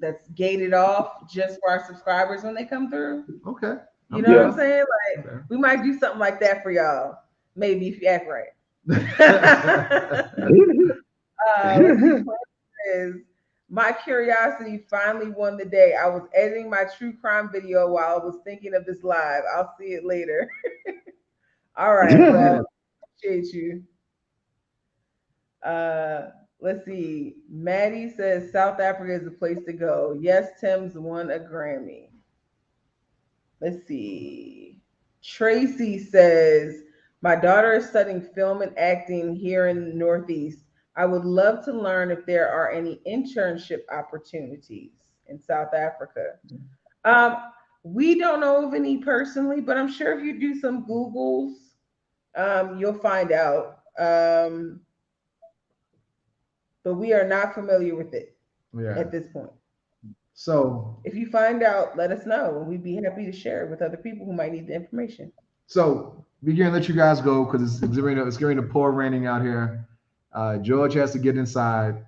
that's gated off just for our subscribers when they come through. Okay. You know what I'm saying? Like we might do something like that for y'all. Maybe if you act right. Is my curiosity finally won the day. I was editing my true crime video while I was thinking of this live. I'll see it later. All right. Well, appreciate you. Let's see. Maddie says South Africa is the place to go. Yes, Tim's won a Grammy. Let's see. Tracy says, my daughter is studying film and acting here in the Northeast. I would love to learn if there are any internship opportunities in South Africa. We don't know of any personally, but I'm sure if you do some Googles, you'll find out. But we are not familiar with it at this point. So if you find out, let us know, and we'd be happy to share it with other people who might need the information. So we're gonna let you guys go because it's going to pour raining out here. George has to get inside.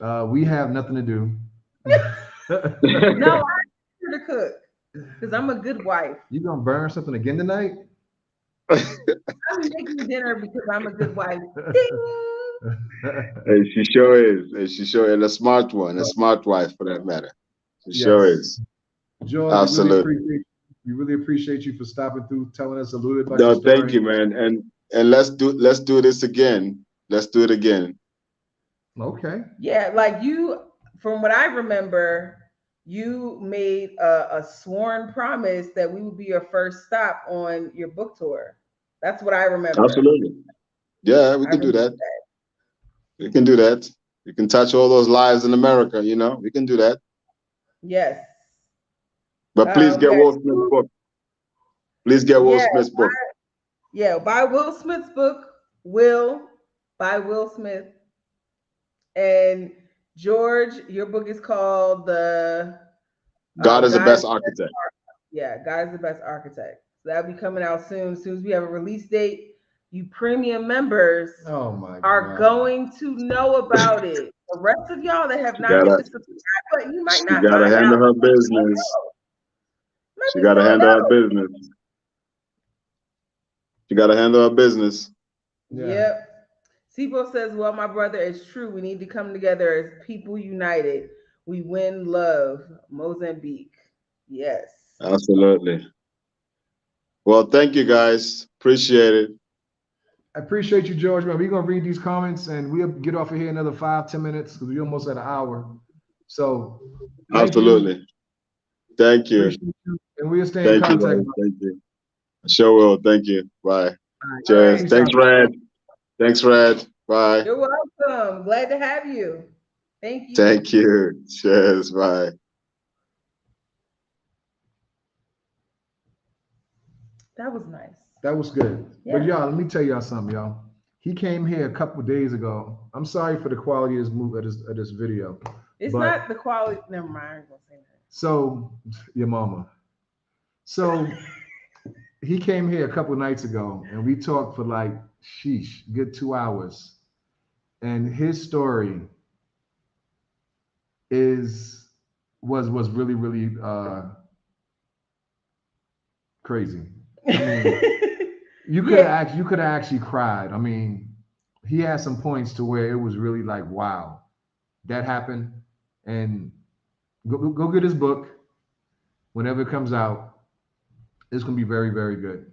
We have nothing to do. No, I'm here to cook because I'm a good wife. You gonna burn something again tonight? I'm making dinner because I'm a good wife. Hey, she sure is. And she sure is a smart one, a smart wife for that matter. She sure is. George, absolutely. We really appreciate you for stopping through, telling us a little bit about your story. Thank you, man. And let's do this again. Let's do it again. Okay. Yeah, like you, from what I remember, you made a sworn promise that we would be your first stop on your book tour. That's what I remember. Absolutely. Yeah, we can do that. We can do that. We can touch all those lives in America, we can do that. Yes. But please get Will Smith's book. Please get Will Smith's book. Buy Will Smith's book. Buy Will Smith. And George, your book is called God is the Best Architect. Yeah, God is the Best Architect. So that'll be coming out soon. As soon as we have a release date, You premium members Oh my are God. going to know about it. The rest of y'all that have She not hit gotta, the subscribe button, you might she not gotta find handle out. her business. She Maybe gotta find handle her out. business. She gotta handle her business. Yeah. Yep. Sibo says, well, my brother, it's true. We need to come together as people united. We win love. Mozambique. Yes. Absolutely. Well, thank you guys. Appreciate it. I appreciate you, George. Man, we're gonna read these comments and we'll get off of here another 5-10 minutes because we're almost at an hour. So thank you. Absolutely. Thank you. Appreciate you. And we'll stay in Thank you, contact. guys. Thank you. Sure will. Thank you. Bye. All right. Cheers. All Thanks, Red. Thanks, Red. Bye. You're welcome. Glad to have you. Thank you. Thank you. Cheers. Bye. That was nice. That was good. Yeah. But y'all, let me tell y'all something, y'all. He came here a couple of days ago. I'm sorry for the quality of this move of this video. It's but- not the quality. Never mind. I ain't gonna say that. So your mama. So he came here a couple of nights ago and we talked for like good 2 hours. And his story was really, really crazy. I mean, you could have actually cried. I mean, he had some points to where it was really like, wow, that happened. And go get his book whenever it comes out. It's gonna be very, very good.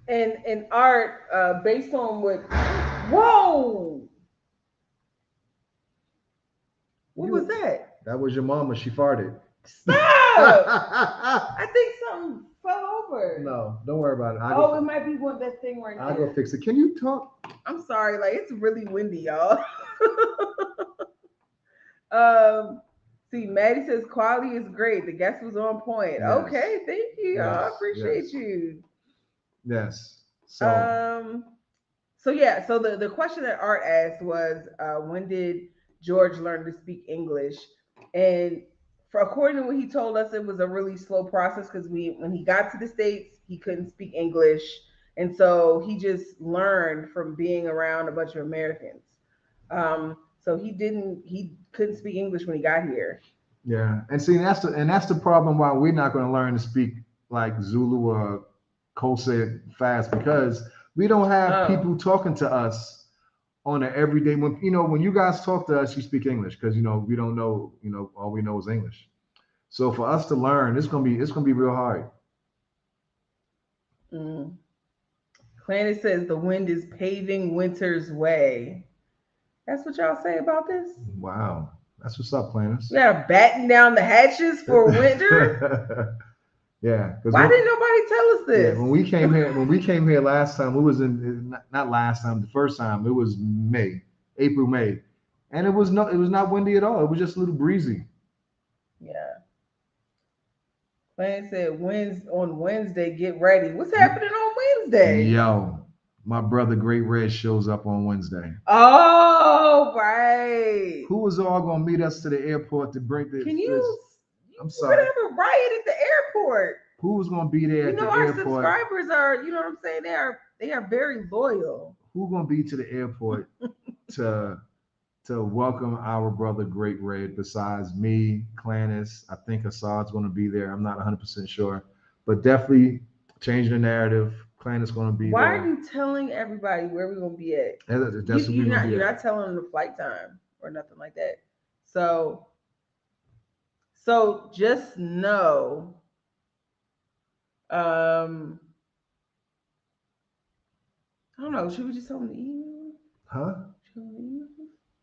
And art, based on what? Whoa! What was that? That was your mama. She farted. Stop! I think something fell over. No, don't worry about it. Oh, it might be that thing right I'll there. go fix it. Can you talk? I'm sorry, like it's really windy, y'all. See, Maddie says quality is great. The guest was on point. Yes. Okay, thank you. Yes, I appreciate yes. you. Yes. So So yeah, so the question that Art asked was, when did George learn to speak English? And according to what he told us, it was a really slow process because when he got to the States, he couldn't speak English, and so he just learned from being around a bunch of Americans. So he couldn't speak English when he got here. yeah, and see that's the problem why we're not going to learn to speak like Zulu or Xhosa fast because we don't have people talking to us on an everyday. When you guys talk to us, you speak English because we don't know all we know is English. So for us to learn, it's gonna be real hard. Planet says the wind is paving winter's way. That's what y'all say about this? Wow, that's what's up, Planets. We gotta batten down the hatches for winter. Yeah. Why didn't nobody tell us this? Yeah, when we came here last time, it was not last time, the first time, it was April, May. And it was not windy at all. It was just a little breezy. Yeah. Planet said on Wednesday, get ready. What's happening on Wednesday? Yo, my brother Great Red shows up on Wednesday. Oh, right. Who was all gonna meet us to the airport to bring the? Can you? I'm sorry. We're gonna have a riot at the airport. Who was gonna be there at the our airport? subscribers are, you know what I'm saying? They are very loyal. Who gonna be to the airport to welcome our brother Great Red besides me, Clannis? I think Assad's gonna be there. I'm not 100% sure, but definitely changing the narrative. Clannis gonna be Why there. are you telling everybody where we're gonna be at? That's You're not telling them the flight time or nothing like that. So just know, I don't know. Should we just tell them the email? Huh? Email?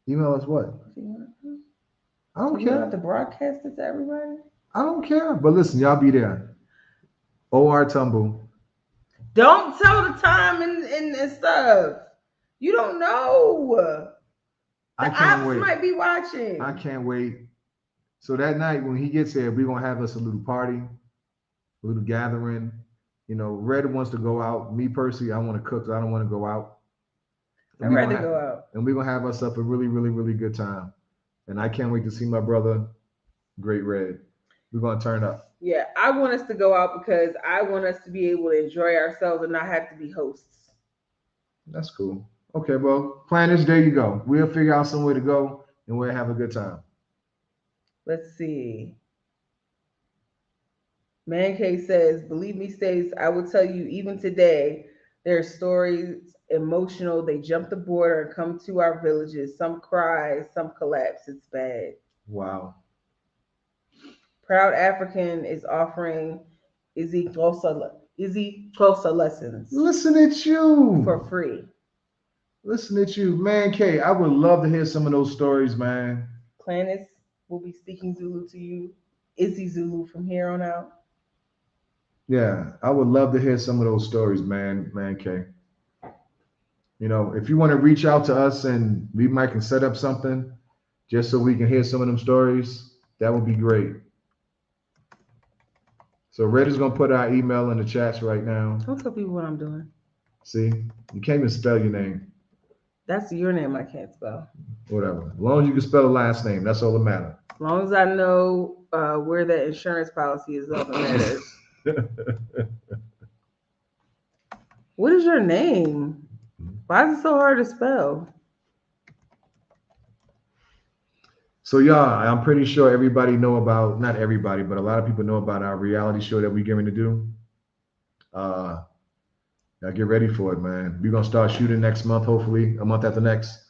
Email us what? I don't care. You have to broadcast it to everybody. I don't care. But listen, y'all be there. OR Tumble. Don't tell the time and stuff. You don't know. I can't wait. Might be watching. I can't wait. So that night when he gets here, we're gonna have us a little party, a little gathering. Red wants to go out. Me personally, I want to cook, so I don't want to go out. I'd rather go out. And we're gonna have us up a really, really, really good time. And I can't wait to see my brother, Great Red. We're gonna turn up. Yeah, I want us to go out because I want us to be able to enjoy ourselves and not have to be hosts. That's cool. Okay, well, planners, there you go. We'll figure out somewhere to go and we'll have a good time. Let's see. Man K says, believe me, Stace, I will tell you, even today, there are stories emotional. They jump the border and come to our villages. Some cry, some collapse. It's bad. Wow. Proud African is offering Izzy Closa lessons Listen at you. for free. Listen at you. Man, K, I would love to hear some of those stories, man. Clannis will be speaking Zulu to you. Izzy Zulu from here on out. Yeah, I would love to hear some of those stories, man, K. You know, if you want to reach out to us and we might can set up something just so we can hear some of them stories, that would be great. So Red is gonna put our email in the chats right now. Don't tell people what I'm doing. See, you can't even spell your name. That's your name I can't spell. Whatever. As long as you can spell the last name, that's all that matters. As long as I know where that insurance policy is, all that matters. What is your name? Why is it so hard to spell? So y'all, I'm pretty sure everybody know about, not everybody, but a lot of people know about our reality show that we're going to do. Now get ready for it, man. We're gonna start shooting next month, hopefully, a month after next.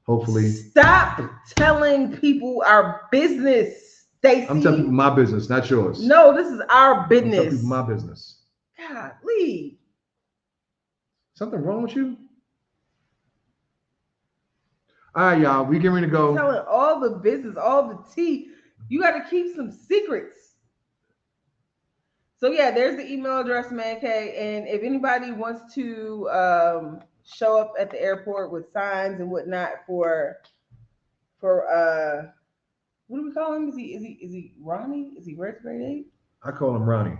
Hopefully. Stop telling people our business, Stacy. I'm telling people my business, not yours. No, this is our I'm business. telling people my business. God, leave. Something wrong with you? All right, y'all. We getting ready to go. Telling all the business, all the tea. You got to keep some secrets. So yeah, there's the email address, Man K. And if anybody wants to show up at the airport with signs and whatnot for what do we call him? Is he Ronnie? Is he grade 8? I call him Ronnie.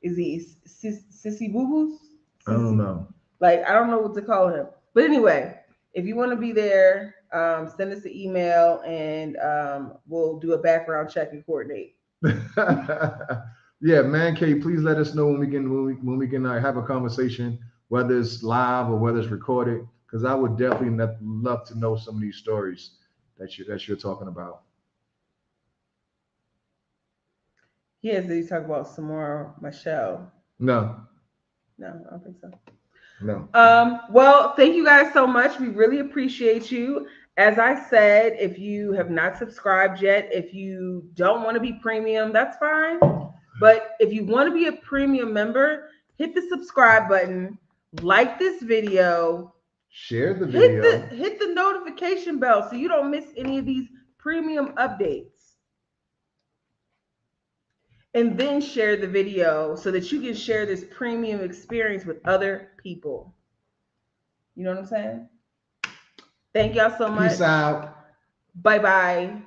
Is he Sissy Boo Boos? I don't know. Like, I don't know what to call him. But anyway, if you want to be there, send us an email and we'll do a background check and coordinate. Yeah, Man K, please let us know when we can have a conversation, whether it's live or whether it's recorded, because I would definitely love to know some of these stories that you're talking about. Yes, did he talk about some more Michelle? No, I don't think so. no. Well, thank you guys so much. We really appreciate you. As I said, if you have not subscribed yet, if you don't want to be premium, that's fine. But if you want to be a premium member, hit the subscribe button, like this video, Share the video. hit the notification bell so you don't miss any of these premium updates. And then share the video so that you can share this premium experience with other people. You know what I'm saying? Thank y'all so much. Peace out. Bye-bye.